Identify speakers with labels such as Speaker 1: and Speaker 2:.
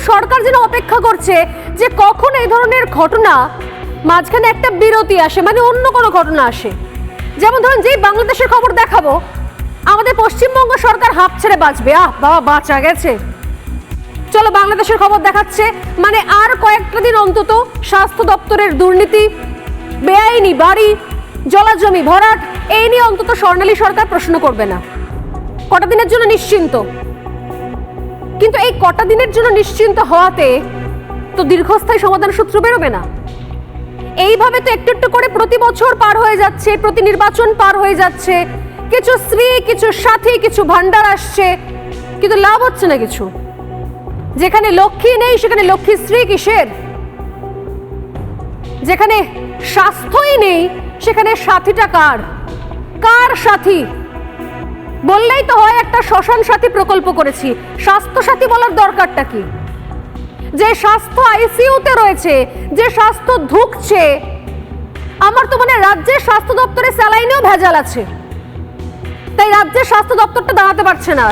Speaker 1: সরকার যেন অপেক্ষা করছে যে কখন এই ধরনের ঘটনা মাঝখানে একটা বিরতি আসে, মানে অন্য কোনো ঘটনা আসে। যেমন ধরুন, যেই বাংলাদেশের খবর দেখাবো আমাদের পশ্চিমবঙ্গ সরকার হাঁপ ছেড়ে বাঁচবে, আহ বাবা বাঁচা গেছে, চলো বাংলাদেশের খবর দেখাচ্ছে, মানে আর কয়েকটা দিন অন্তত স্বাস্থ্য দপ্তরের দুর্নীতি, বেআইনি বাড়ি, জলাজমি ভরাট, এই নিয়ে অন্তত স্বর্ণালী সরকার প্রশ্ন করবে না, কটা দিনের জন্য নিশ্চিন্ত। কিন্তু এই কটা দিনের জন্য নিশ্চিন্ত হওয়াতে তো দীর্ঘস্থায়ী সমাধান সূত্র বেরোবে না। এইভাবে তো একটু একটু করে প্রতি বছর পার হয়ে যাচ্ছে, প্রতি নির্বাচন পার হয়ে যাচ্ছে, কিছু স্ত্রী, কিছু সাথী, কিছু ভান্ডার আসছে, কিন্তু লাভ হচ্ছে না কিছু। যেখানে লক্ষ্মী নেই সেখানে লক্ষ্মী স্ত্রী কিসের? যেখানে স্বাস্থ্যই নেই সেখানে সাথীটা কার? কার সাথী? বললেই তো হয় একটা শ্মশান সাথী প্রকল্প করেছি, স্বাস্থ্য সাথী বলার দরকারটা কি? যে স্বাস্থ্য আইসিইউতে রয়েছে, যে স্বাস্থ্য ধুঁকছে, আমার তো মানে রাজ্যের স্বাস্থ্য দপ্তরে স্যালাইনেও ভেজাল আছে, তাই রাজ্যের স্বাস্থ্য দপ্তরটা দাঁড়াতে পারছে না।